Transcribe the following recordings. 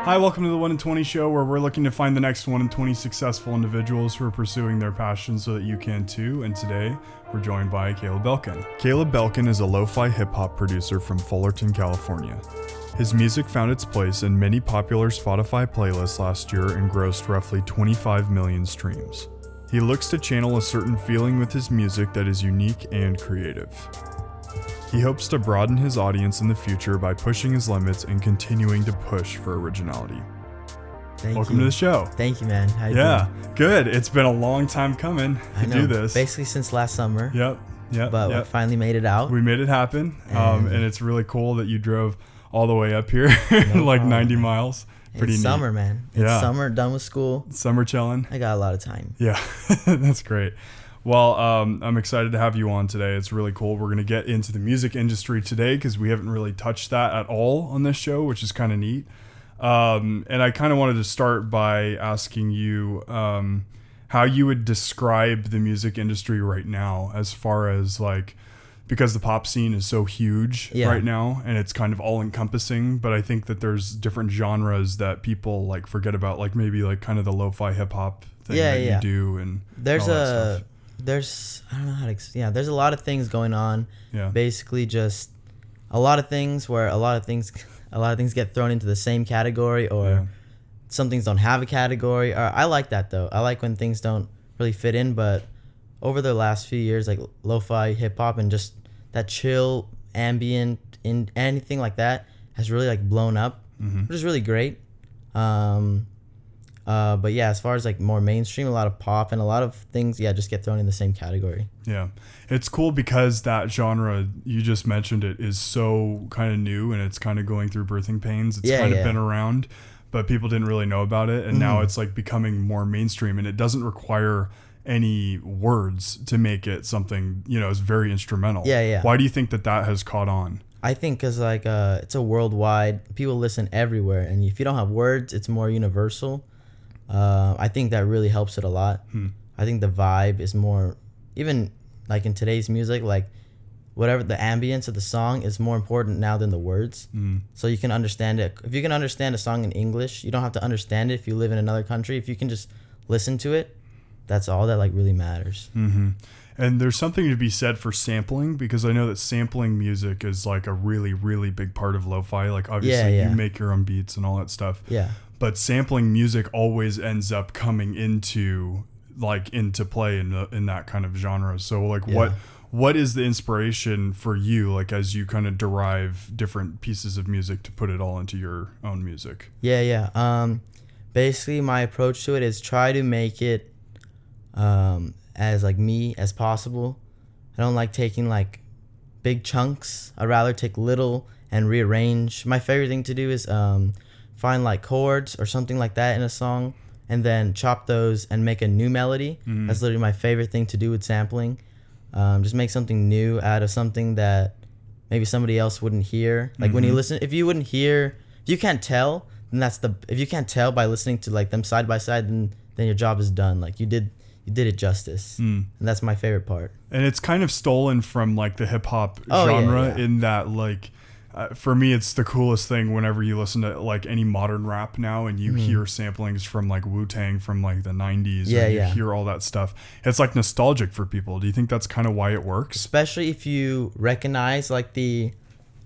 Hi, welcome to the 1 in 20 show, where we're looking to find the next 1 in 20 successful individuals who are pursuing their passion so that you can too. And today, we're joined by Caleb Belkin. Caleb Belkin is a lo-fi hip-hop producer from Fullerton, California. His music found its place in many popular Spotify playlists last year and grossed roughly 25 million streams. He looks to channel a certain feeling with his music that is unique and creative. He hopes to broaden his audience in the future by pushing his limits and continuing to push for originality. Welcome to the show. Thank you, man. How you doing? Good. It's been a long time coming to do this. Basically since last summer. Yep. But we finally made it out. We made it happen. And it's really cool that you drove all the way up here, like 90 miles. Pretty it's neat. Summer, man. It's summer, done with school. Summer chilling. I got a lot of time. Yeah, that's great. Well, I'm excited to have you on today. It's really cool. We're going to get into the music industry today because we haven't really touched that at all on this show, which is kind of neat. And I kind of wanted to start by asking you how you would describe the music industry right now, as far as like, because the pop scene is so huge right now and it's kind of all encompassing, but I think that there's different genres that people like forget about, like maybe like kind of the lo-fi hip hop thing you do. And there's all that stuff. There's I don't know how to there's a lot of things going on. Basically just a lot of things where a lot of things get thrown into the same category, or some things don't have a category. Or I like that though. I like when things don't really fit in, but over the last few years, like lo-fi hip hop and just that chill ambient in anything like that has really like blown up, which is really great. But yeah, as far as like more mainstream, a lot of pop and a lot of things, just get thrown in the same category. Yeah. It's cool because that genre, you just mentioned it, is so kind of new and it's kind of going through birthing pains. It's kind of been around, but people didn't really know about it. And now it's like becoming more mainstream, and it doesn't require any words to make it something, is very instrumental. Why do you think that has caught on? I think because like it's a worldwide, people listen everywhere, and if you don't have words, it's more universal. I think that really helps it a lot. I think the vibe is more, even like in today's music, like whatever the ambience of the song is more important now than the words. So you can understand it. If you can understand a song in English, you don't have to understand it if you live in another country. If you can just listen to it, that's all that like really matters. And there's something to be said for sampling, because I know that sampling music is like a really, really big part of lo-fi. Like obviously you make your own beats and all that stuff. But sampling music always ends up coming into play in that kind of genre. So like what is the inspiration for you, like as you kind of derive different pieces of music to put it all into your own music? Basically my approach to it is try to make it as like me as possible. I don't like taking like big chunks. I'd rather take little and rearrange. My favorite thing to do is find like chords or something like that in a song and then chop those and make a new melody. That's literally my favorite thing to do with sampling. Just make something new out of something that maybe somebody else wouldn't hear. Like when you listen, if you can't tell, then if you can't tell by listening to like them side by side, then your job is done. Like you did it justice. And that's my favorite part. And it's kind of stolen from like the hip hop genre in that like, for me, it's the coolest thing whenever you listen to like any modern rap now and you hear samplings from like Wu-Tang from like the 90s. You hear all that stuff. It's like nostalgic for people. Do you think that's kind of why it works? Especially if you recognize like the,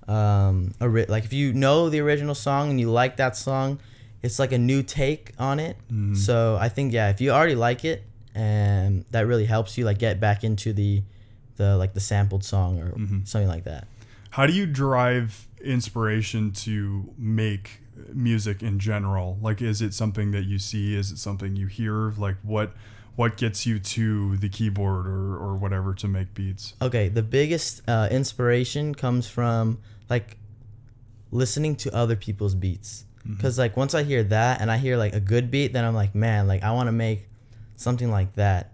like if you know the original song and you like that song, it's like a new take on it. So I think, if you already like it, and that really helps you like get back into the sampled song or something like that. How do you derive inspiration to make music in general? Like, is it something that you see? Is it something you hear? Like, what gets you to the keyboard or whatever to make beats? Okay, the biggest inspiration comes from like listening to other people's beats. Because like once I hear that and I hear like a good beat, then I'm like, man, like I want to make something like that.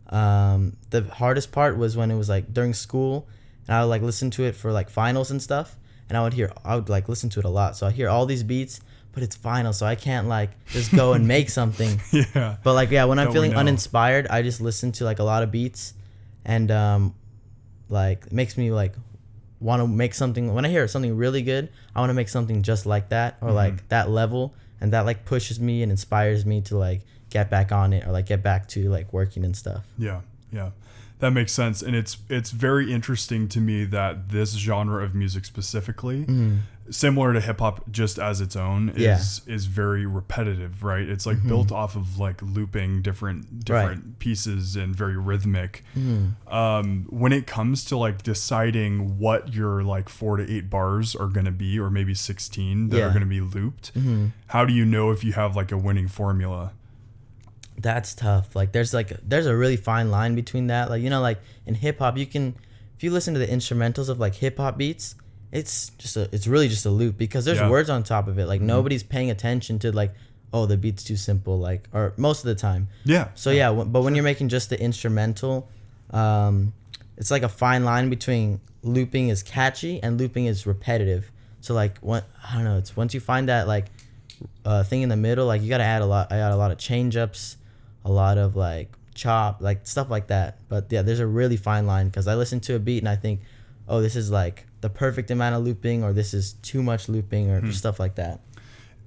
The hardest part was when it was like during school, and I would like listen to it for like finals and stuff, and I would like listen to it a lot. So I hear all these beats, but it's final, so I can't like just go and make something. But like when I'm feeling uninspired, I just listen to like a lot of beats, and like it makes me like want to make something. When I hear something really good, I want to make something just like that, or like that level, and that like pushes me and inspires me to like get back on it or like get back to like working and stuff. Yeah, yeah, that makes sense. And it's very interesting to me that this genre of music specifically, similar to hip hop just as its own, is very repetitive, right? It's like built off of like looping different pieces and very rhythmic. When it comes to like deciding what your like 4 to 8 bars are going to be, or maybe 16 that are going to be looped, how do you know if you have like a winning formula? That's tough. Like there's a really fine line between that. Like, you know, like in hip hop, you can, if you listen to the instrumentals of like hip hop beats, it's really just a loop because there's words on top of it. Like nobody's paying attention to like, oh, the beat's too simple, like, or most of the time. Yeah. So but when you're making just the instrumental, it's like a fine line between looping is catchy and looping is repetitive. So like I don't know, it's once you find that like thing in the middle, like you gotta add a lot of change ups, a lot of like chop, like stuff like that. But yeah, there's a really fine line because I listen to a beat and I think, oh, this is like the perfect amount of looping, or this is too much looping, or stuff like that.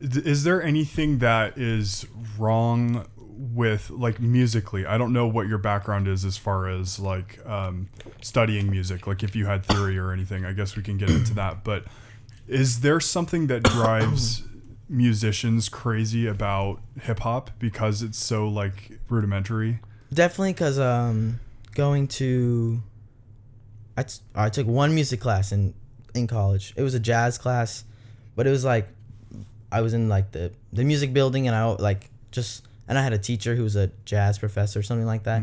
Is there anything that is wrong with like musically? I don't know what your background is as far as like studying music, like if you had theory or anything. I guess we can get into that, but is there something that drives musicians crazy about hip hop because it's so like rudimentary? Definitely, because I took one music class in college. It was a jazz class, but it was like I was in like the music building, and I had a teacher who was a jazz professor or something like that,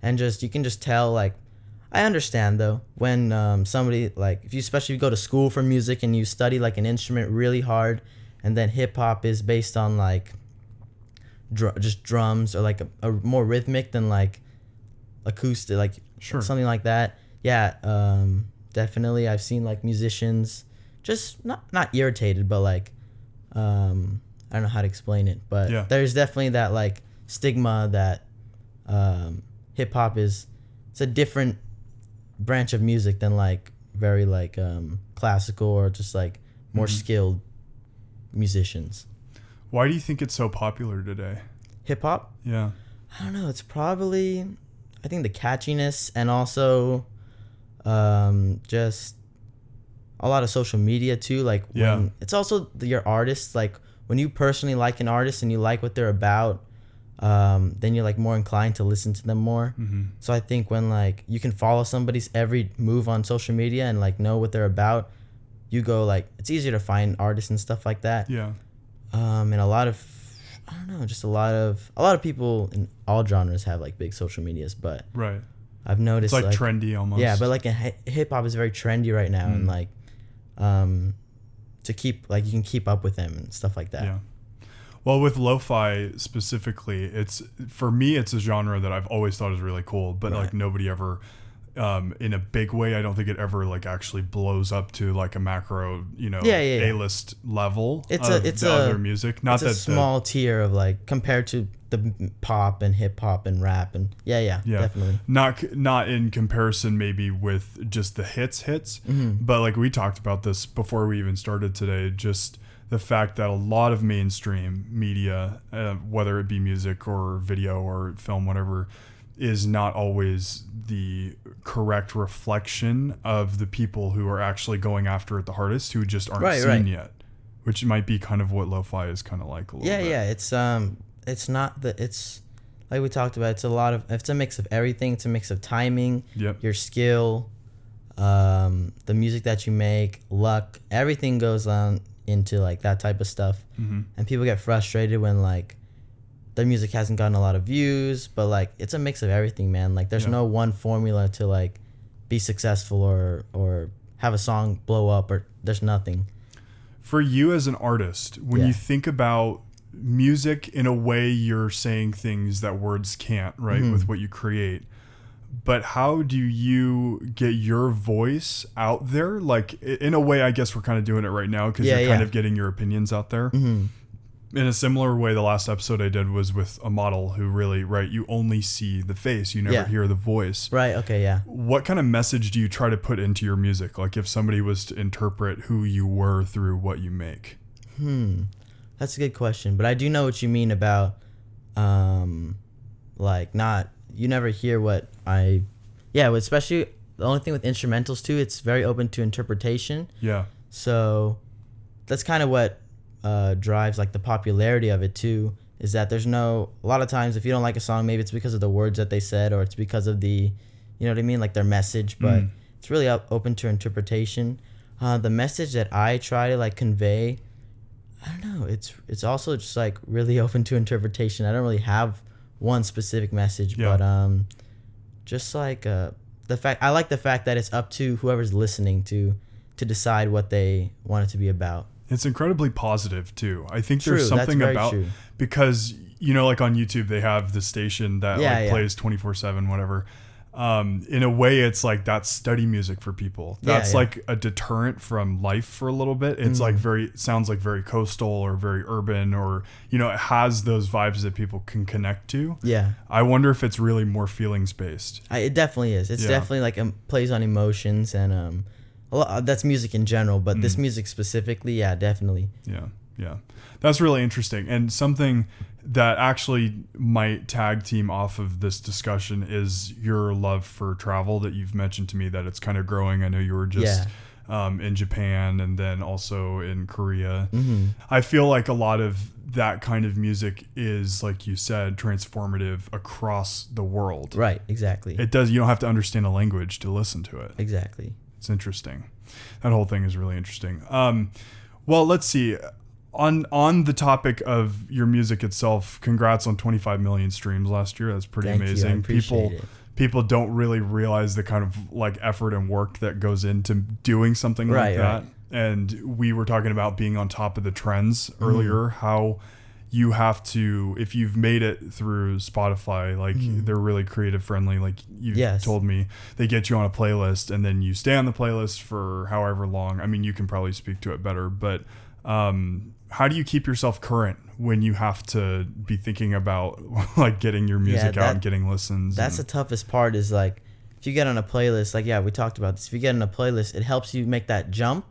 and you can just tell, like, I understand though when somebody, like, especially if you go to school for music and you study like an instrument really hard, and then hip hop is based on like just drums, or like a more rhythmic than like acoustic, like something like that. Yeah, definitely. I've seen like musicians just not irritated, but like I don't know how to explain it, but there's definitely that like stigma that hip hop it's a different branch of music than like very like classical or just like more skilled musicians. Why do you think it's so popular today? Hip hop? Yeah. I don't know. It's probably, I think the catchiness, and also just a lot of social media too. Like when it's also your artists, like when you personally like an artist and you like what they're about, then you're like more inclined to listen to them more. So I think when like you can follow somebody's every move on social media and like know what they're about, you go like, it's easier to find artists and stuff like that. Yeah. And a lot of, I don't know, just a lot of people in all genres have like big social medias, but I've noticed it's like trendy almost. Yeah, but like hip hop is very trendy right now, and like to keep, like, you can keep up with them and stuff like that. Yeah. Well, with lo-fi specifically, it's, for me, it's a genre that I've always thought is really cool, but like nobody ever, in a big way, I don't think it ever like actually blows up to like a macro, A-list level. It's other music. Not it's a small tier of like, compared to the pop and hip hop and rap and definitely. Not in comparison maybe with just the hits, but like we talked about this before we even started today, just the fact that a lot of mainstream media, whether it be music or video or film, whatever, is not always the correct reflection of the people who are actually going after it the hardest, who just aren't seen yet, which might be kind of what lo-fi is kind of like a little bit. Yeah, it's not the, it's like we talked about, it's a mix of everything. It's a mix of timing, your skill, the music that you make, luck, everything goes on into like that type of stuff. And people get frustrated when like their music hasn't gotten a lot of views, but like it's a mix of everything, man. Like there's no one formula to like be successful or have a song blow up, or there's nothing. For you as an artist, when you think about music, in a way you're saying things that words can't, right? With what you create. But how do you get your voice out there? Like, in a way, I guess we're kind of doing it right now, because you're kind of getting your opinions out there. In a similar way, the last episode I did was with a model who really, you only see the face, you never hear the voice. What kind of message do you try to put into your music? Like if somebody was to interpret who you were through what you make? That's a good question, but I do know what you mean about, like not you never hear what I, yeah. Especially the only thing with instrumentals too, it's very open to interpretation. Yeah. So that's kind of what drives like the popularity of it too. Is that there's no a lot of times if you don't like a song, maybe it's because of the words that they said or it's because of the, you know what I mean, like their message. But it's really open to interpretation. The message that I try to like convey, I don't know. It's also just like really open to interpretation. I don't really have one specific message, but just like the fact I like the fact that it's up to whoever's listening to decide what they want it to be about. It's incredibly positive too. I think True, there's something that's very about true. because you know, like on YouTube, they have the station that plays 24/7, whatever. In a way, it's like that's study music for people. That's like a deterrent from life for a little bit. It's like sounds like very coastal or very urban, or you know, it has those vibes that people can connect to. Yeah, I wonder if it's really more feelings based. it definitely is. It's definitely like plays on emotions and that's music in general, but this music specifically, yeah, definitely. Yeah, that's really interesting. And something that actually might tag team off of this discussion is your love for travel that you've mentioned to me that it's kind of growing. I know you were just in Japan and then also in Korea. I feel like a lot of that kind of music is, like you said, transformative across the world. Right, exactly. It does. You don't have to understand a language to listen to it. Exactly. It's interesting. That whole thing is really interesting. Well, let's see. On the topic of your music itself, congrats on 25 million streams last year. That's pretty amazing. You. I appreciate it. People don't really realize the kind of like effort and work that goes into doing something like that. Right. And we were talking about being on top of the trends earlier, how you have to, if you've made it through Spotify, like they're really creative friendly. Like you told me, they get you on a playlist and then you stay on the playlist for however long. I mean, you can probably speak to it better, but how do you keep yourself current when you have to be thinking about like getting your music out and getting listens? That's the toughest part is like, if you get on a playlist, like, we talked about this. If you get on a playlist, it helps you make that jump.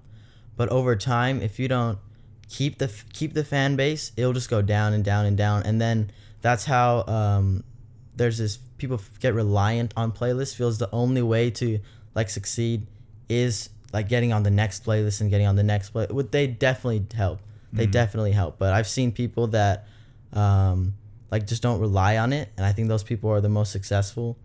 But over time, if you don't keep the fan base, it'll just go down and down and down. And then that's how there's this, people get reliant on playlists, feels the only way to like succeed is like getting on the next playlist and getting on the next play. They definitely help. They definitely help. But I've seen people that like just don't rely on it. And I think those people are the most successful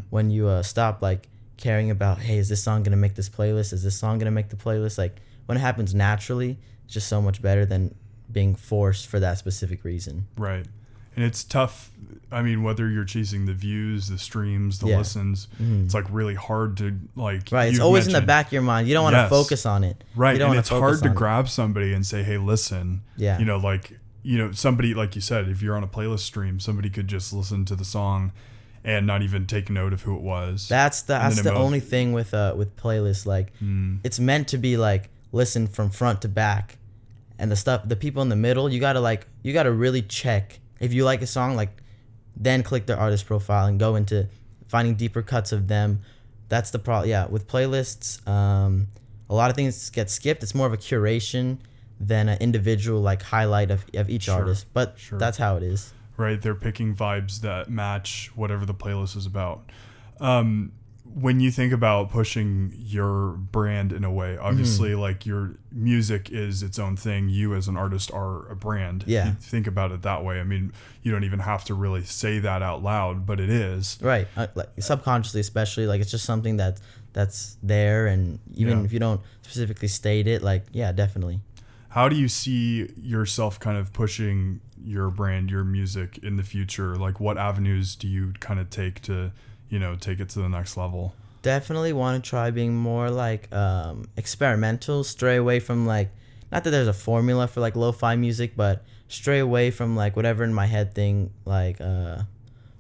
when you stop like caring about, hey, is this song going to make this playlist? Is this song going to make the playlist? Like when it happens naturally, it's just so much better than being forced for that specific reason. Right. And it's tough. I mean, whether you're chasing the views, the streams, the listens, it's like really hard to like. Right. It's always in the back of your mind. You don't want to focus on it. Right. And it's hard to grab somebody and say, hey, listen. Yeah. You know, like, you know, somebody, like you said, if you're on a playlist stream, somebody could just listen to the song and not even take note of who it was. That's the only thing with playlists. Like, it's meant to be like listen from front to back, and the people in the middle, you gotta really check if you like a song. Like, then click their artist profile and go into finding deeper cuts of them. That's the problem. Yeah, with playlists, a lot of things get skipped. It's more of a curation than an individual like highlight of each artist. But that's how it is. Right, they're picking vibes that match whatever the playlist is about. When you think about pushing your brand in a way, obviously, like your music is its own thing. You as an artist are a brand. Yeah. If you think about it that way. I mean, you don't even have to really say that out loud, but it is. Right, like subconsciously, especially, like it's just something that's there, and even if you don't specifically state it, like definitely. How do you see yourself kind of pushing your brand, your music in the future? Like what avenues do you kind of take to, you know, take it to the next level? Definitely want to try being more like experimental, stray away from like, not that there's a formula for like lo-fi music, but stray away from like whatever in my head thing, like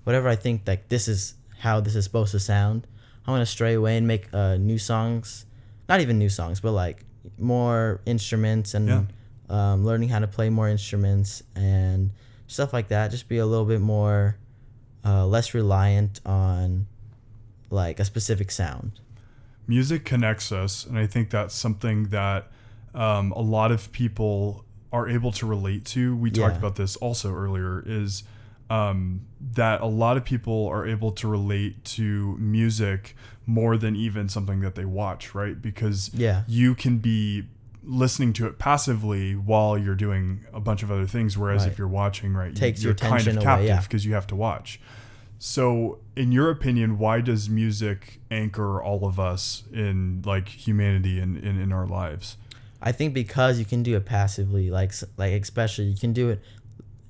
whatever I think like this is how this is supposed to sound. I want to stray away and make new songs, not even new songs, but like more instruments and learning how to play more instruments and stuff like that. Just be a little bit more less reliant on like a specific sound. Music connects us, and I think that's something that a lot of people are able to relate to, we talked about this also earlier, is that a lot of people are able to relate to music more than even something that they watch, right? Because you can be listening to it passively while you're doing a bunch of other things, whereas if you're watching, right, takes you're your attention kind of captive because you have to watch. So in your opinion, why does music anchor all of us in like humanity and in our lives? I think because you can do it passively, like especially you can do it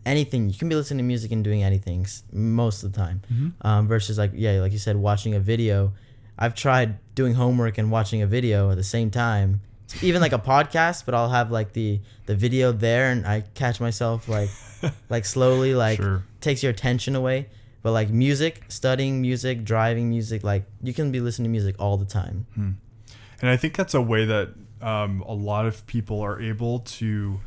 anything. You can be listening to music and doing anything most of the time, versus like you said, watching a video. I've tried doing homework and watching a video at the same time, even like a podcast, but I'll have like the video there and I catch myself like slowly takes your attention away. But like music, studying music, driving music, like you can be listening to music all the time. And I think that's a way that a lot of people are able to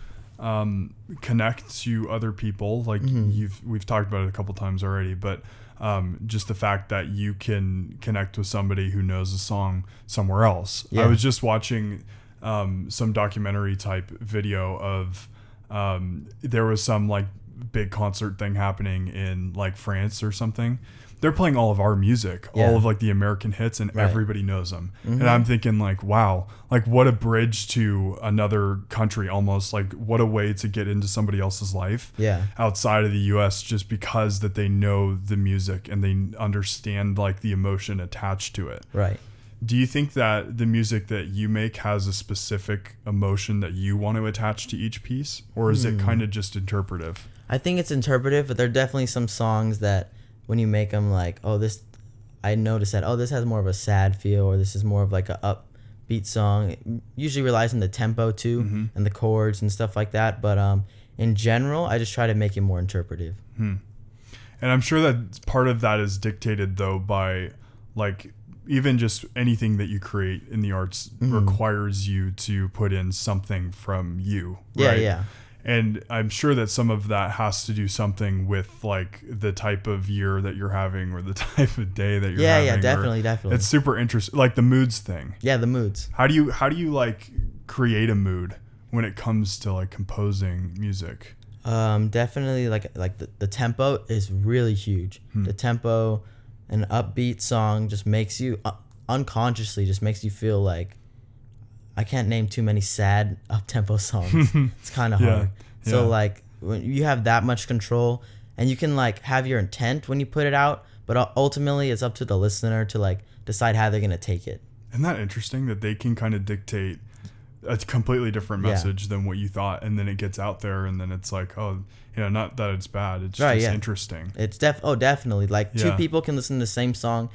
connect to other people. Like we've talked about it a couple times already, but just the fact that you can connect with somebody who knows a song somewhere else. I was just watching some documentary type video of there was some like big concert thing happening in like France or something. They're playing all of our music, all of like the American hits, and everybody knows them. And I'm thinking like, wow, like what a bridge to another country almost. Like what a way to get into somebody else's life outside of the US just because that they know the music and they understand like the emotion attached to it. Right. Do you think that the music that you make has a specific emotion that you want to attach to each piece? Or is it kind of just interpretive? I think it's interpretive, but there are definitely some songs that when you make them like, I noticed that, this has more of a sad feel, or this is more of like a upbeat song. It usually relies on the tempo too, and the chords and stuff like that. But in general, I just try to make it more interpretive. And I'm sure that part of that is dictated though by like, even just anything that you create in the arts requires you to put in something from you. Right? Yeah. And I'm sure that some of that has to do something with like the type of year that you're having or the type of day that you're having. Yeah, definitely. It's super interesting. Like the moods thing. Yeah, the moods. How do you like create a mood when it comes to like composing music? Definitely like the tempo is really huge. The tempo, an upbeat song just makes you unconsciously just makes you feel like, I can't name too many sad up-tempo songs. It's kind of hard. So like when you have that much control and you can like have your intent when you put it out, but ultimately it's up to the listener to like decide how they're going to take it. Isn't that interesting that they can kind of dictate a completely different message than what you thought, and then it gets out there and then it's like, not that it's bad. It's just interesting. It's definitely like two people can listen to the same song,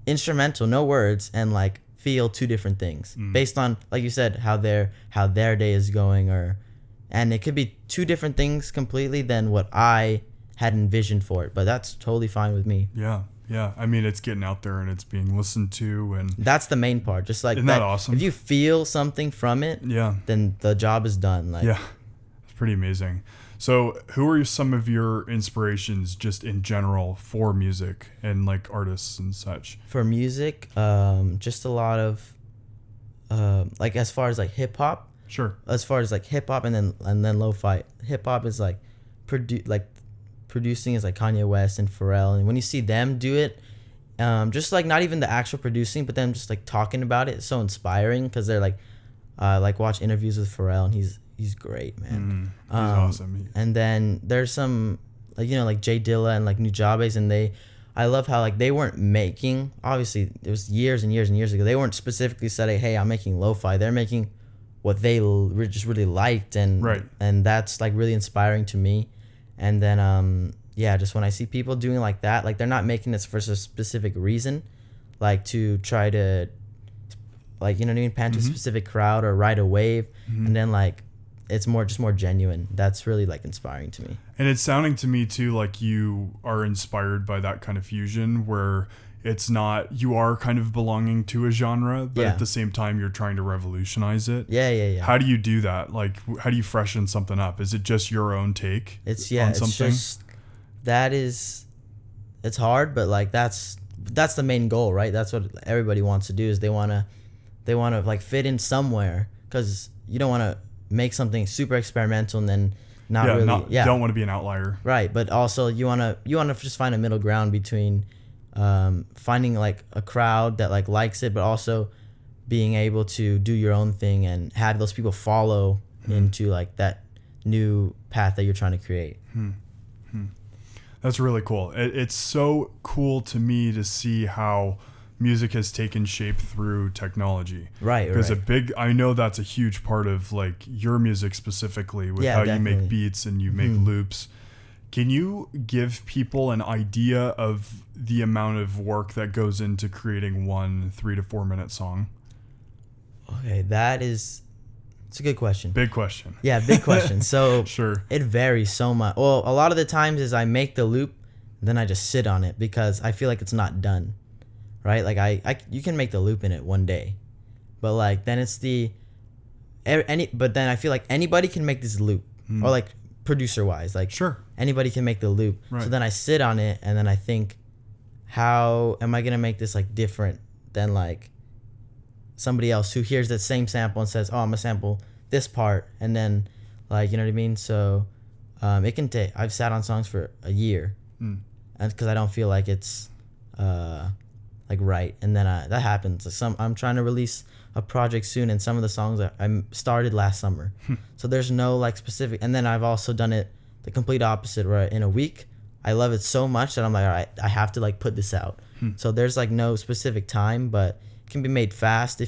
instrumental, no words, and like feel two different things based on, like you said, how their day is going, and it could be two different things completely than what I had envisioned for it, but that's totally fine with me. Yeah. I mean, it's getting out there and it's being listened to, and that's the main part. Just like isn't that awesome? If you feel something from it, then the job is done. Like, it's pretty amazing. So who are some of your inspirations just in general for music and like artists and such? For music, just a lot of like as far as like hip hop. Sure. As far as like hip hop and then lo-fi. Hip hop is like producing is like Kanye West and Pharrell, and when you see them do it, just like not even the actual producing, but them just like talking about it, it's so inspiring because they're like watch interviews with Pharrell and he's great, man. He's awesome. And then there's some like Jay Dilla and like Nujabes, and I love how like they weren't making, obviously it was years and years and years ago, they weren't specifically saying, hey, I'm making lo-fi. They're making what they just really liked, and that's like really inspiring to me. And then just when I see people doing like that, like they're not making this for a specific reason, like to try to like, you know what I mean, pan to a specific crowd or ride a wave, and then like it's more genuine. That's really like inspiring to me. And it's sounding to me too like you are inspired by that kind of fusion where it's not, you are kind of belonging to a genre, but at the same time you're trying to revolutionize it. Yeah. How do you do that? Like how do you freshen something up? Is it just your own take on something? It's hard, but like that's the main goal, right? That's what everybody wants to do, is they want to like fit in somewhere, because you don't want to make something super experimental and then not Yeah, really don't want to be an outlier. right, but also you want to just find a middle ground between finding like a crowd that like likes it, but also being able to do your own thing and have those people follow into like that new path that you're trying to create. That's really cool. It's so cool to me to see how music has taken shape through technology. Right. Because right. I know that's a huge part of like your music specifically with how definitely. you make beats and you make loops. Can you give people an idea of the amount of work that goes into creating one 3 to 4 minute song? Okay, it's a good question. Big question. Yeah, big question. So Sure. it varies so much. Well, a lot of the times is I make the loop, then I just sit on it because I feel like it's not done, right? Like you can make the loop in it one day, but like then it's but then I feel like anybody can make this loop, or like producer wise, like Sure. anybody can make the loop. Right. So then I sit on it and then I think, how am I gonna make this like different than like somebody else who hears that same sample and says, oh, I'm gonna sample this part, and then like, you know what I mean? So it can take, I've sat on songs for a year and because I don't feel like it's like right, and then that happens. I'm trying to release a project soon, and some of the songs I started last summer. So there's no like specific, and then I've also done it the complete opposite, where in a week I love it so much that I'm like, all right, I have to like put this out. So there's like no specific time, but it can be made fast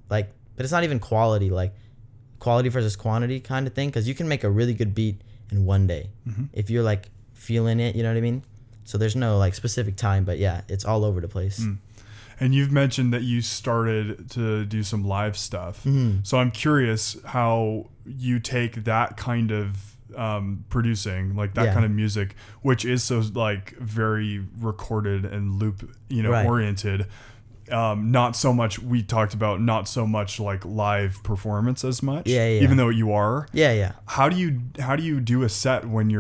but it's not even quality, like quality versus quantity kind of thing, because you can make a really good beat in one day if you're like feeling it, you know what I mean? So there's no like specific time, but yeah, it's all over the place. And you've mentioned that you started to do some live stuff. So I'm curious how you take that kind of producing, like that kind of music, which is so like very recorded and loop, Right. oriented. Not so much, we talked about not so much like live performance as much, even though you are. Yeah. How do you do a set when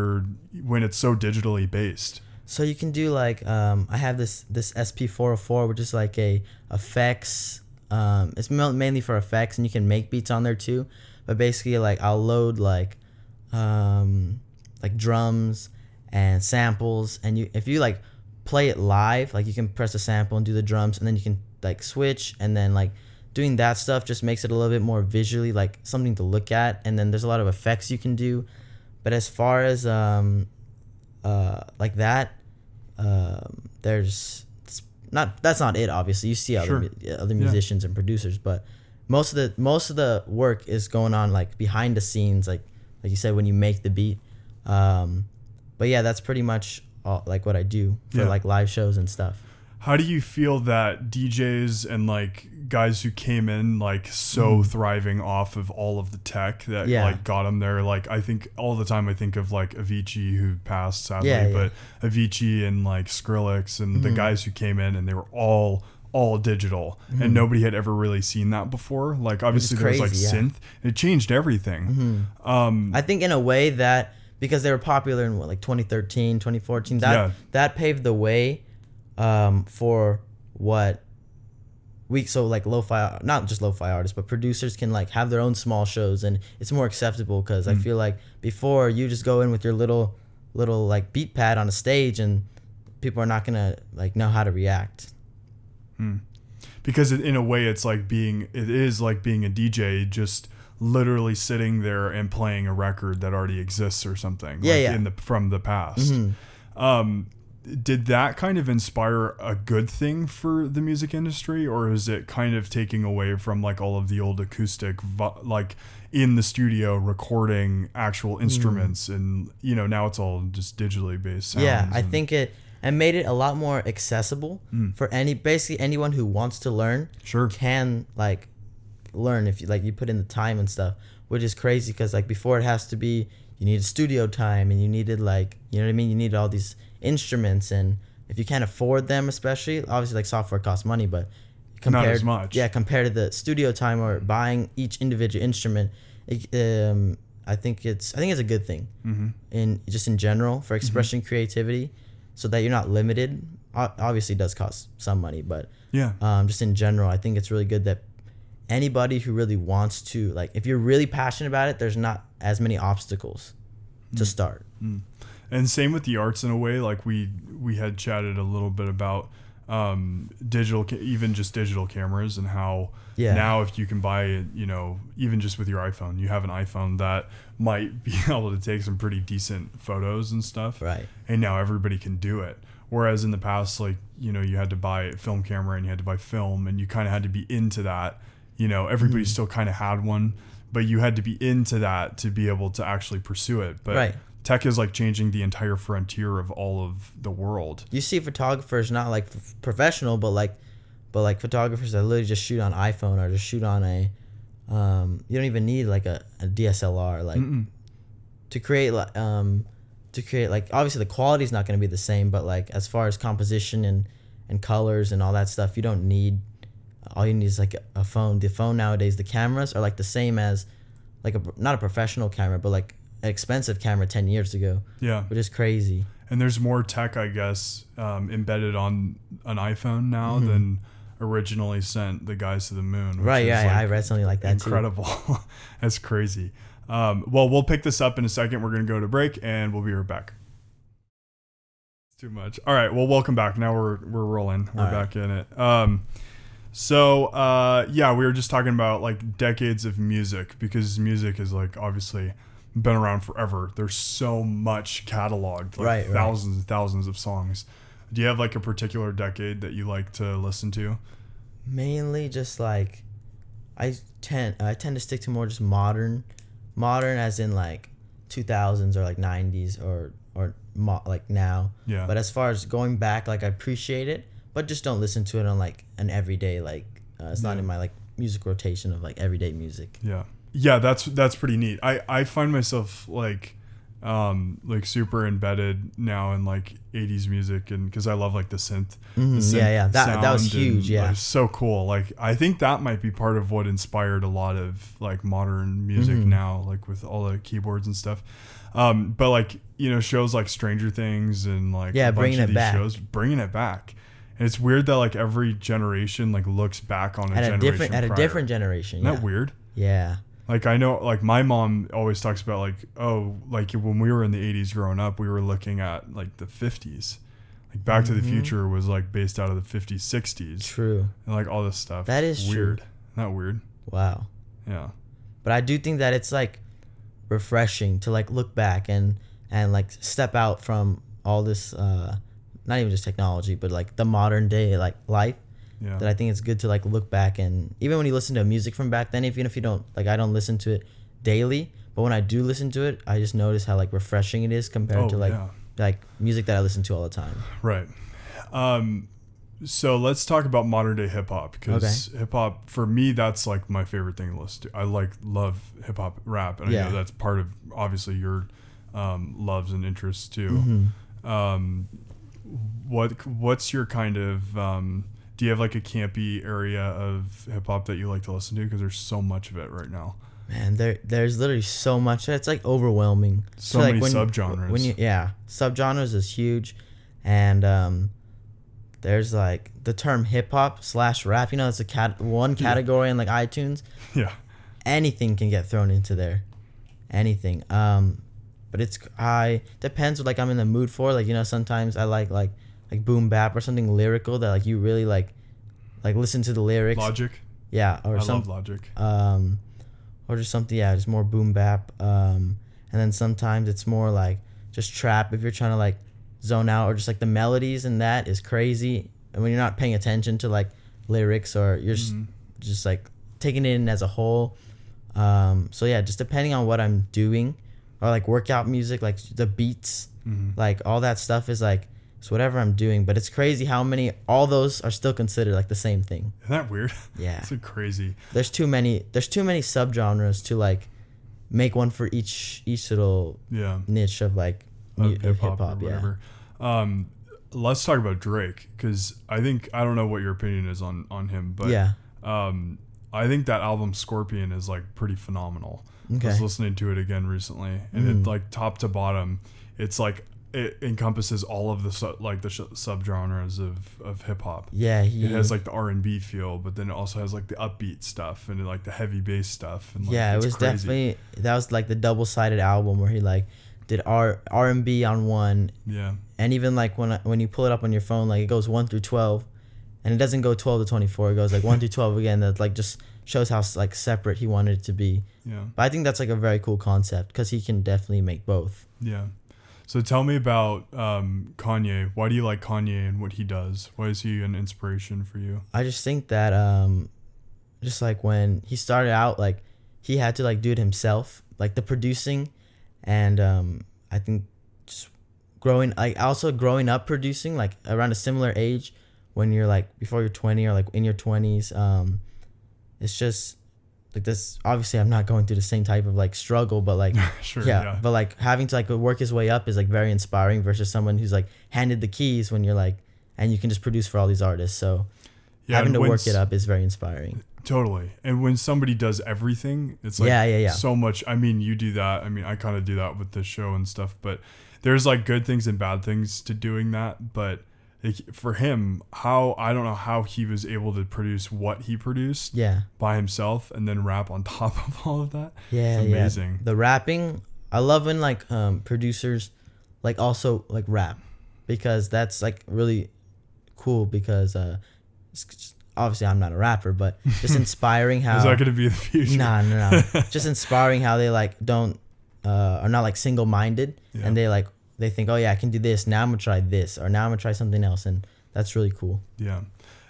it's so digitally based? So you can do like I have this SP404, which is like a effects. It's mainly for effects, and you can make beats on there too. But basically, like I'll load like drums and samples, and if you like play it live, like you can press a sample and do the drums, and then you can like switch, and then like doing that stuff just makes it a little bit more visually like something to look at. And then there's a lot of effects you can do. But as far as like that, that's not it, obviously. You see other musicians and producers, but most of the work is going on like behind the scenes, like you said, when you make the beat. But yeah, that's pretty much all, like what I do for like live shows and stuff. How do you feel that DJs and like guys who came in like so thriving off of all of the tech that like got them there? Like I think all the time I think of like Avicii, who passed sadly, but Avicii and like Skrillex and the guys who came in and they were all digital, and nobody had ever really seen that before. Like obviously there was like synth. It changed everything. I think in a way that because they were popular in like 2013, 2014, that paved the way for what so like lo-fi, not just lo-fi artists, but producers can like have their own small shows, and it's more acceptable because I feel like before you just go in with your little like beat pad on a stage and people are not gonna like know how to react. Because in a way it is like being a DJ, just literally sitting there and playing a record that already exists or something from the past. Did that kind of inspire a good thing for the music industry, or is it kind of taking away from like all of the old acoustic like in the studio recording actual instruments, and now it's all just digitally based sounds? I think it made it a lot more accessible for basically anyone who wants to learn. Can like learn if you put in the time and stuff, which is crazy because like before it has to be, you needed studio time, and you needed like, you know what I mean, you needed all these instruments, and if you can't afford them, especially, obviously like software costs money, but compared, not as much. Compared to the studio time or buying each individual instrument, I think it's a good thing in general for expressing creativity, so that you're not limited. Obviously it does cost some money, but just in general, I think it's really good that anybody who really wants to, like, if you're really passionate about it, there's not as many obstacles to start. And same with the arts in a way. Like we had chatted a little bit about even just digital cameras, and how now if you can buy it, you know, even just with your iPhone, you have an iPhone that might be able to take some pretty decent photos and stuff. Right. And now everybody can do it. Whereas in the past, like, you know, you had to buy a film camera and you had to buy film, and you kind of had to be into that. You know, everybody still kind of had one, but you had to be into that to be able to actually pursue it. But tech is like changing the entire frontier of all of the world. You see photographers, not like professional, but like photographers that literally just shoot on iPhone or just shoot on a, you don't even need like a DSLR, like to create like obviously the quality is not going to be the same, but like as far as composition and colors and all that stuff, you don't need, all you need is like a phone. The phone nowadays, the cameras are like the same as like not a professional camera, but like an expensive camera 10 years ago. Yeah. Which is crazy. And there's more tech, I guess, embedded on an iPhone now than originally sent the guys to the moon. Right, yeah, like I read something like that incredible. Too. That's crazy. Well, we'll pick this up in a second. We're going to go to break, and we'll be right back. It's too much. All right, well, welcome back. Now we're rolling. We're back in it. So we were just talking about like decades of music, because music is like obviously been around forever. There's so much cataloged, like thousands and thousands of songs. Do you have like a particular decade that you like to listen to? Mainly just like I tend to stick to more just modern as in like 2000s or like 90s or like now. Yeah. But as far as going back, like I appreciate it, but just don't listen to it on like an everyday, like it's not in my like music rotation of like everyday music. Yeah, that's pretty neat. I find myself like super embedded now in like 80s music, and because I love like the synth. That was huge. It's so cool. Like I think that might be part of what inspired a lot of like modern music now, like with all the keyboards and stuff. But like, you know, shows like Stranger Things and like bringing it back. Bringing it back. And it's weird that like every generation like looks back on a different generation. Yeah. Isn't that weird? Yeah. Like I know, like my mom always talks about like, oh, like when we were in the 80s growing up, we were looking at like the 50s. Like Back to the Future was like based out of the 50s, 60s. True. And like all this stuff. That is weird. True. Isn't that weird? Wow. Yeah. But I do think that it's like refreshing to like look back and like step out from all this, not even just technology, but like the modern day like life. Yeah. That I think it's good to like look back, and even when you listen to music from back then, even if you don't, like I don't listen to it daily, but when I do listen to it, I just notice how like refreshing it is compared to like music that I listen to all the time. Right. So let's talk about modern day hip hop, because hip hop for me, that's like my favorite thing to listen to. I love hip hop rap, and I know that's part of obviously your loves and interests too. What's your kind of do you have like a campy area of hip hop that you like to listen to? Because there's so much of it right now. Man, there's literally so much. It's like overwhelming. So many subgenres. Subgenres is huge, and there's like the term hip hop / rap. You know, it's one category in like iTunes. Yeah. Anything can get thrown into there, anything. But depends what like I'm in the mood for. Like, you know, sometimes I like boom bap or something lyrical that like you really like listen to the lyrics. Logic. Yeah, or I love Logic. Or just something, just more boom bap. And then sometimes it's more like just trap if you're trying to like zone out, or just like the melodies, and that is crazy. And when you're not paying attention to like lyrics, or you're just like taking it in as a whole. So yeah, just depending on what I'm doing, or like workout music, like the beats, like all that stuff is like, it's whatever I'm doing. But it's crazy how many, all those are still considered like the same thing. Isn't that weird? Yeah. It's like crazy. There's too many subgenres to like make one for each little niche of like hip hop or whatever. Let's talk about Drake, because I don't know what your opinion is on him, but I think that album Scorpion is like pretty phenomenal. I was listening to it again recently, and it like top to bottom, it's like it encompasses all of the subgenres of hip hop. Yeah, it has like the R&B feel, but then it also has like the upbeat stuff and like the heavy bass stuff. And like, yeah, it was crazy. definitely, that was like the double-sided album where he like did R&B on one. Yeah. And even like when you pull it up on your phone, like it goes 1 through 12, and it doesn't go 12 to 24. It goes like 1 through 12 again. That like just shows how like separate he wanted it to be. Yeah. But I think that's like a very cool concept because he can definitely make both. Yeah. So tell me about Kanye. Why do you like Kanye and what he does? Why is he an inspiration for you? I just think that just like when he started out, like he had to like do it himself, like the producing, and I think just growing up producing like around a similar age when you're like before you're 20 or like in your 20s, it's just like this. Obviously I'm not going through the same type of like struggle, but like sure, yeah, but like having to like work his way up is like very inspiring versus someone who's like handed the keys when you're like, and you can just produce for all these artists. So yeah, having to work it up is very inspiring. Totally. And when somebody does everything, it's like so much. I mean, you do that. I mean, I kind of do that with this show and stuff, but there's like good things and bad things to doing that. But for him, I don't know how he was able to produce what he produced by himself and then rap on top of all of that. Yeah. It's amazing. Yeah. The rapping, I love when like producers like also like rap, because that's like really cool because obviously I'm not a rapper, but just inspiring how is that going to be the future? No. Just inspiring how they like are not like single-minded, and they think, oh yeah, I can do this, now I'm gonna try this, or now I'm gonna try something else, and that's really cool. Yeah.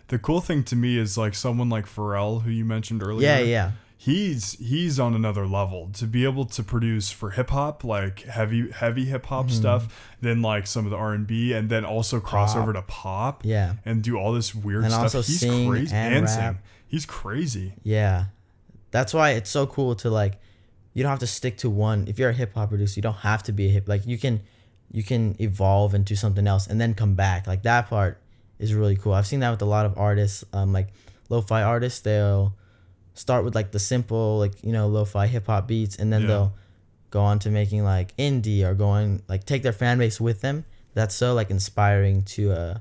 The cool thing to me is like someone like Pharrell, who you mentioned earlier. Yeah. He's on another level to be able to produce for hip hop, like heavy hip hop stuff, then like some of the R&B, and then also cross over to pop. Yeah. And do all this weird and stuff. Also he's sing crazy and sing. rap. He's crazy. Yeah. That's why it's so cool to like, you don't have to stick to one. If you're a hip hop producer, you don't have to be like you can evolve into something else and then come back. Like that part is really cool. I've seen that with a lot of artists, like lo-fi artists. They'll start with like the simple, like, lo-fi hip hop beats, and then they'll go on to making like indie, or going like take their fan base with them. That's so like inspiring to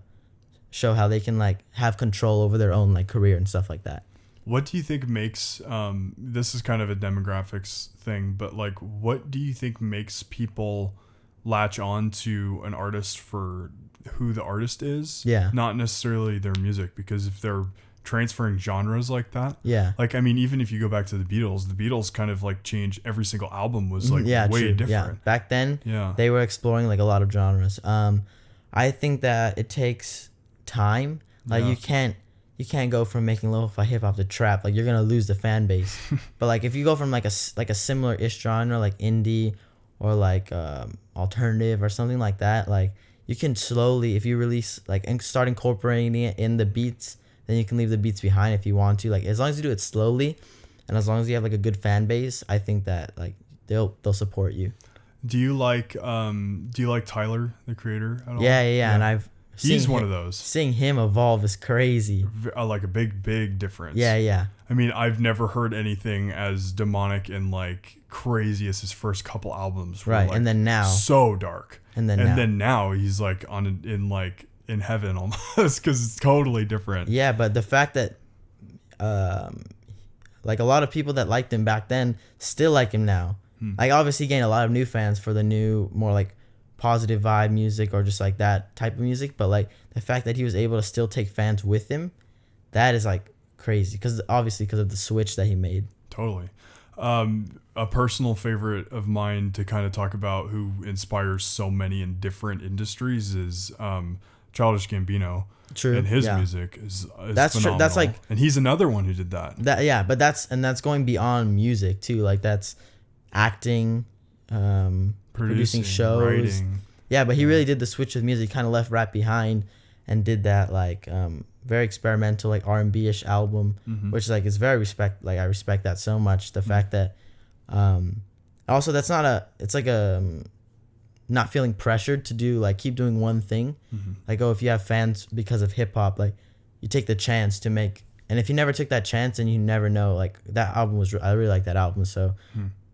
show how they can like have control over their own like career and stuff like that. What do you think makes this is kind of a demographics thing, but like what do you think makes people latch on to an artist for who the artist is? Yeah. Not necessarily their music, because if they're transferring genres like that. Yeah. Like, I mean, even if you go back to the Beatles kind of like changed, every single album was like way true. different. Yeah. Back then, they were exploring like a lot of genres. I think that it takes time. Like you can't go from making lo-fi hip hop to trap. Like you're going to lose the fan base. But like if you go from like a similar-ish genre, like indie or like alternative or something like that, like you can slowly, if you release like and start incorporating it in the beats, then you can leave the beats behind if you want to. Like as long as you do it slowly, and as long as you have like a good fan base, I think that like they'll support you. Do you like Tyler, the creator, at all? Yeah. And he's one of those. Seeing him evolve is crazy. Like a big difference. Yeah. I mean, I've never heard anything as demonic and like crazy as his first couple albums. Right, like and then now so dark. And then now he's like in heaven almost, because it's totally different. Yeah, but the fact that like a lot of people that liked him back then still like him now. Like obviously he gained a lot of new fans for the new, more like positive vibe music, or just like that type of music, but like the fact that he was able to still take fans with him, that is like crazy, because of the switch that he made. Totally. A personal favorite of mine to kind of talk about, who inspires so many in different industries, is Childish Gambino. True. And his music is that's phenomenal. True. That's like, and he's another one who did that. But that's going beyond music too. Like that's acting, producing shows, writing. Yeah, but he really did the switch with music. Kind of left rap behind and did that like very experimental, like R&B-ish album, which like is very I respect that so much. The fact that also that's it's like not feeling pressured to do, like keep doing one thing. Like, if you have fans because of hip hop, like you take the chance to make, and if you never took that chance, then you never know. Like that album I really like that album. So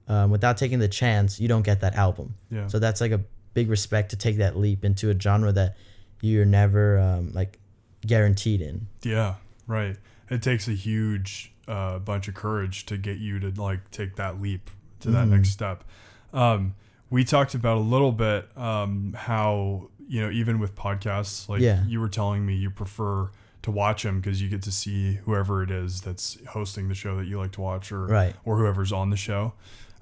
without taking the chance, you don't get that album. Yeah. So that's like a big respect to take that leap into a genre that you're never like guaranteed in. Yeah, right. It takes a huge bunch of courage to get you to like take that leap to that next step. We talked about a little bit how, you know, even with podcasts, like you were telling me you prefer to watch them because you get to see whoever it is that's hosting the show that you like to watch, or whoever's on the show.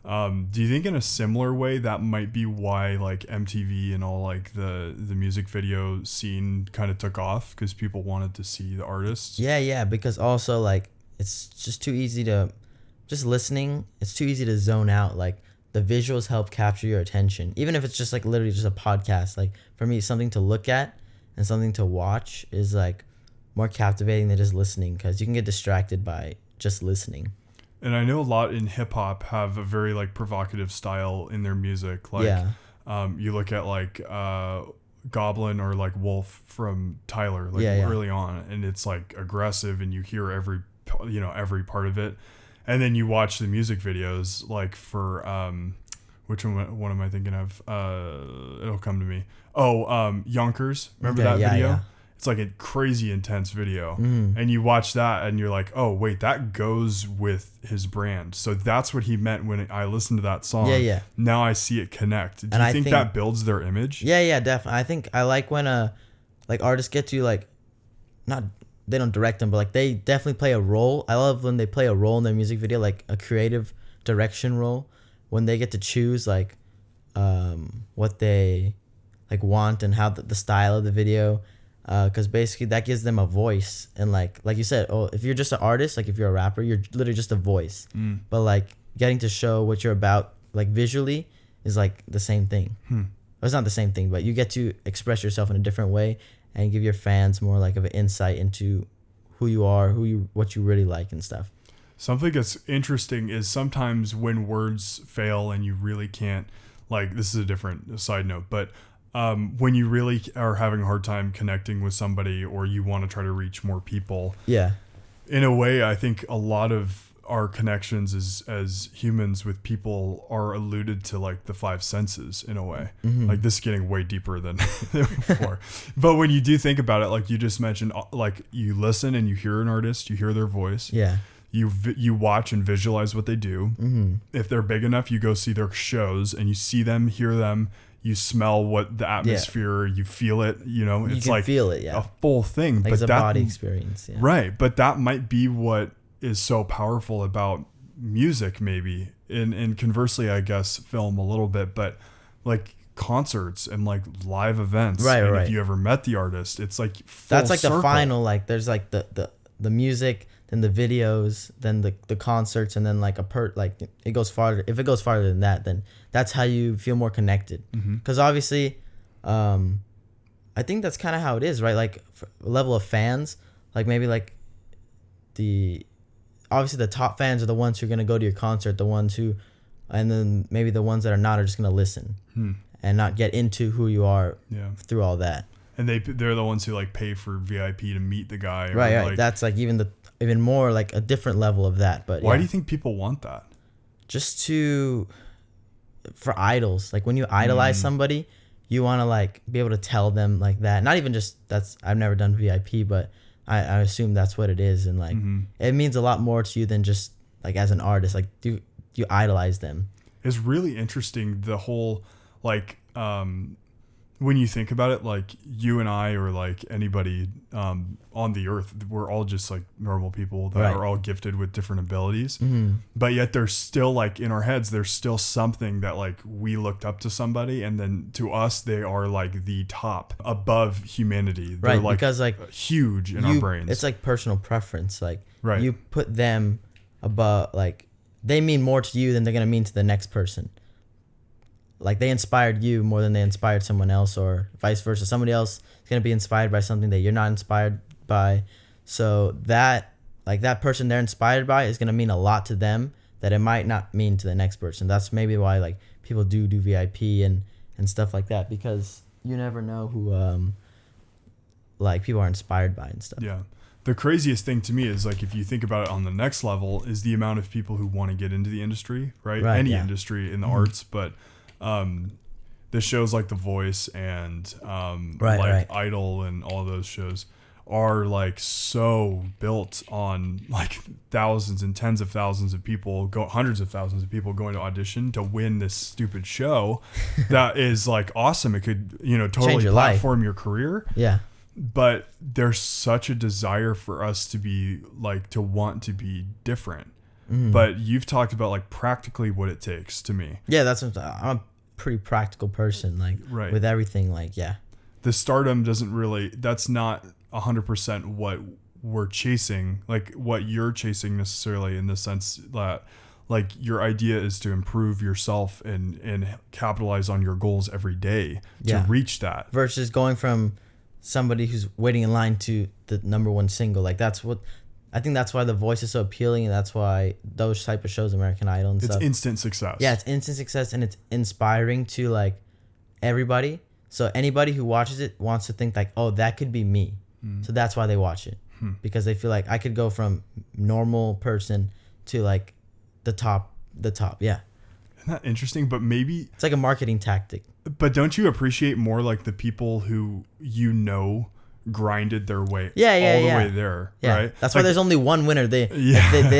Do you think in a similar way that might be why like MTV and all like the music video scene kind of took off, because people wanted to see the artists? Yeah, because also like it's just too easy to just listening. It's too easy to zone out. Like the visuals help capture your attention, even if it's just like literally just a podcast. Like for me, something to look at and something to watch is like more captivating than just listening, because you can get distracted by just listening. And I know a lot in hip hop have a very like provocative style in their music. Like, you look at like Goblin or like Wolf from Tyler, like early on, and it's like aggressive, and you hear every part of it. And then you watch the music videos, like for which one am I thinking of? It'll come to me. Yonkers. Remember that video? Yeah. It's like a crazy intense video, and you watch that and you're like, oh wait, that goes with his brand. So that's what he meant when I listened to that song. Now I see it connect. Do you think that builds their image? Yeah, definitely. I think I like when like artists get to like, not, they don't direct them, but like they definitely play a role. I love when they play a role in their music video, like a creative direction role, when they get to choose like what they like want and how the style of the video. Because basically that gives them a voice, and like you said, if you're just an artist, like if you're a rapper, you're literally just a voice. But like getting to show what you're about, like visually, is like the same thing. Well, it's not the same thing, but you get to express yourself in a different way and give your fans more like of an insight into who you are, what you really like and stuff. Something that's interesting is sometimes when words fail and you really can't, like, this is a different side note, but when you really are having a hard time connecting with somebody, or you want to try to reach more people. Yeah. In a way, I think a lot of our connections as humans with people are alluded to like the five senses in a way. Like this is getting way deeper than before. But when you do think about it, like you just mentioned, like you listen and you hear an artist, you hear their voice. Yeah. You watch and visualize what they do. If they're big enough, you go see their shows and you see them, hear them. You smell what the atmosphere, you feel it, it's like feel it, a full thing. Like it's a body experience. Yeah. Right. But that might be what is so powerful about music, maybe. And conversely, I guess, film a little bit, but like concerts and like live events. Right. If you ever met the artist, it's like full That's like circle. The final, like there's like the music, then the videos, then the concerts, and then like it goes farther. If it goes farther than that, then that's how you feel more connected. Because obviously, I think that's kind of how it is, right? Like for a level of fans, like maybe like obviously the top fans are the ones who are gonna go to your concert, the ones who, and then maybe the ones that are not are just gonna listen and not get into who you are through all that. And they're the ones who like pay for VIP to meet the guy. Right. Like, that's like even more like a different level of that. But why do you think people want that? Just for idols. Like when you idolize somebody, you want to like be able to tell them like that. Not even just I've never done VIP, but I assume that's what it is. And like it means a lot more to you than just like as an artist. Like you idolize them. It's really interesting, the whole like when you think about it, like you and I, or like anybody on the earth, we're all just like normal people that are all gifted with different abilities. But yet there's still like in our heads, there's still something that like we looked up to somebody, and then to us they are like the top above humanity. They're like, because like huge in our brains. It's like personal preference. Like you put them above, like they mean more to you than they're gonna mean to the next person. Like they inspired you more than they inspired someone else, or vice versa. Somebody else is going to be inspired by something that you're not inspired by. So that person they're inspired by is going to mean a lot to them that it might not mean to the next person. That's maybe why like people do VIP and stuff like that, because you never know who like people are inspired by and stuff. Yeah. The craziest thing to me is like, if you think about it on the next level, is the amount of people who want to get into the industry, right? Any industry in the arts, but the shows like The Voice and Right. Idol and all those shows are like so built on like thousands and tens of thousands of people, hundreds of thousands of people going to audition to win this stupid show that is like awesome. It could, totally Change your platform your career. Yeah. But there's such a desire for us to be like, to want to be different. But you've talked about like practically what it takes to me. Yeah, I'm a pretty practical person, like Right. with everything, like, yeah. The stardom doesn't really, that's not 100% what we're chasing, like what you're chasing necessarily, in the sense that like your idea is to improve yourself and capitalize on your goals every day to reach that. Versus going from somebody who's waiting in line to the number one single. Like I think that's why The Voice is so appealing, and that's why those type of shows, American Idol and stuff. It's instant success. Yeah, it's instant success, and it's inspiring to like everybody. So anybody who watches it wants to think like, oh, that could be me. So that's why they watch it, because they feel like I could go from normal person to like the top. Yeah. Isn't that interesting? But maybe It's like a marketing tactic. But don't you appreciate more like the people who grinded their way all the way there, Yeah. right? That's why there's only one winner. They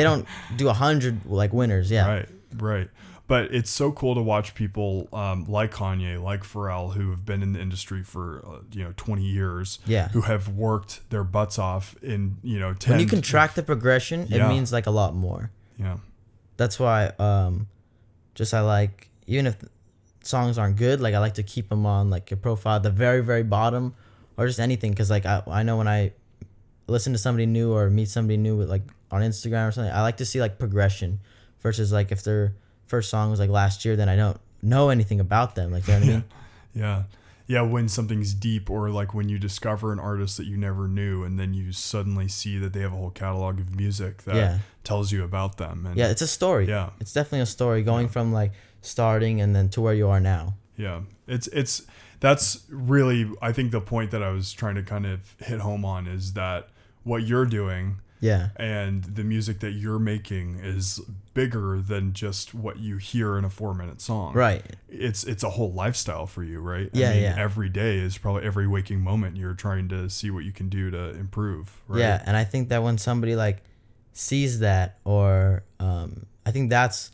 don't do 100 like winners. Yeah. Right. But it's so cool to watch people like Kanye, like Pharrell, who have been in the industry for 20 years, who have worked their butts off in 10. When you can track the progression, it means like a lot more. Yeah. That's why I like, even if songs aren't good, like I like to keep them on like your profile at the very, very bottom, or just anything, because like I know when I listen to somebody new or meet somebody new with like on Instagram or something, I like to see like progression, versus like if their first song was like last year, then I don't know anything about them, like, you know what I mean? Yeah, when something's deep, or like when you discover an artist that you never knew and then you suddenly see that they have a whole catalog of music that tells you about them. And it's a story. Yeah, it's definitely a story going from like starting and then to where you are now. Yeah, that's really, I think, the point that I was trying to kind of hit home on, is that what you're doing and the music that you're making is bigger than just what you hear in a 4-minute song. Right. It's a whole lifestyle for you, right? Yeah, I mean, every day is probably, every waking moment you're trying to see what you can do to improve, right? Yeah, and I think that when somebody like sees that, or I think that's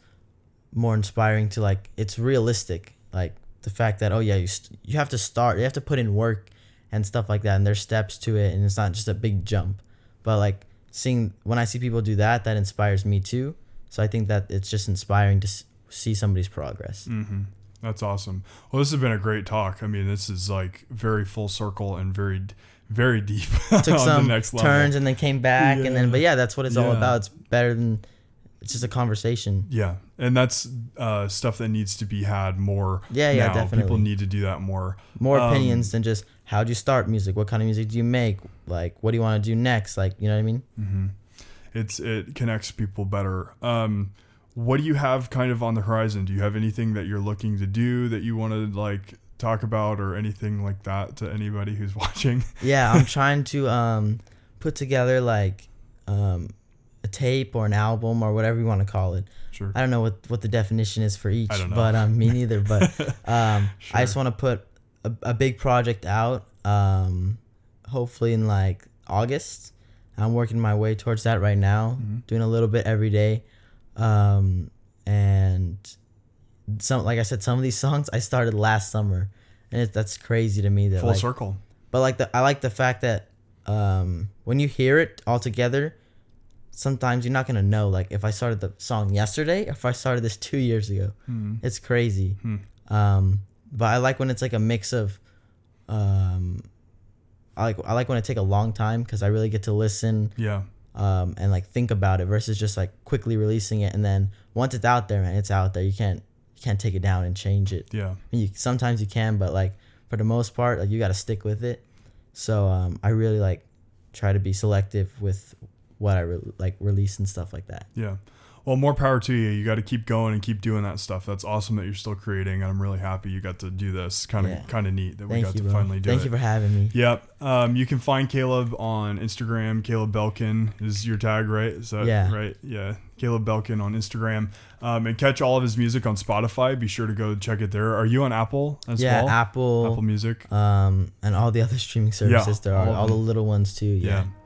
more inspiring to like, it's realistic, like the fact that, oh yeah, you have to start, you have to put in work and stuff like that, and there's steps to it, and it's not just a big jump. But like when I see people do that inspires me too. So I think that it's just inspiring to see somebody's progress. Mm-hmm. That's awesome. Well, this has been a great talk. I mean, this is like very full circle and very, very deep. Took on some the next turns level. and then came back, and then, but yeah, that's what it's all about. It's better than, it's just a conversation. Yeah, and that's stuff that needs to be had more. Yeah, now. definitely. People need to do that more. More opinions than just, how'd you start music? What kind of music do you make? Like, what do you want to do next? Like, you know what I mean? Mm-hmm. It connects people better. What do you have kind of on the horizon? Do you have anything that you're looking to do that you want to like talk about, or anything like that to anybody who's watching? Yeah, I'm trying to put together like a tape or an album or whatever you want to call it. Sure. I don't know what the definition is for each, I don't know. but me neither. But Sure. I just want to put a big project out, hopefully in like August. I'm working my way towards that right now, doing a little bit every day. And some, like I said, some of these songs I started last summer, and that's crazy to me that Full like, circle. But like I like the fact that when you hear it all together, sometimes you're not gonna know like if I started the song yesterday or if I started this 2 years ago. It's crazy. But I like when it's like a mix of I like when it take a long time, because I really get to listen and like think about it, versus just like quickly releasing it, and then once it's out there, man, it's out there. You can't take it down and change it. Yeah. Sometimes you can, but like for the most part, like you got to stick with it. So I really like try to be selective with what I release and stuff like that. Yeah. Well, more power to you. You got to keep going and keep doing that stuff. That's awesome that you're still creating, and I'm really happy you got to do this. Kind of neat that we got to finally do it. Thank you for having me. Yep. You can find Caleb on Instagram. Caleb Belkin is your tag, right? Is that right? Yeah. Caleb Belkin on Instagram, and catch all of his music on Spotify. Be sure to go check it there. Are you on Apple as well? Yeah, Apple Music. And all the other streaming services there are, all the little ones too.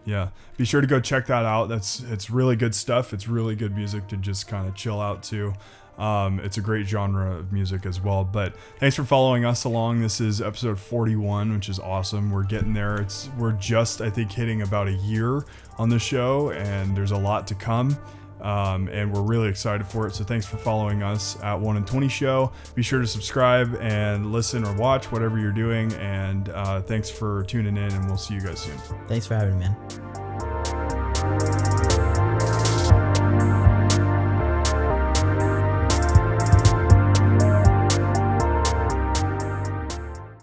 Yeah. Be sure to go check that out. It's really good stuff. It's really good music to just kind of chill out to. It's a great genre of music as well. But thanks for following us along. This is episode 41, which is awesome. We're getting there. We're just, I think, hitting about a year on the show, and there's a lot to come. And we're really excited for it. So thanks for following us at 1 in 20 Show. Be sure to subscribe and listen or watch, whatever you're doing. And thanks for tuning in, and we'll see you guys soon. Thanks for having me, man.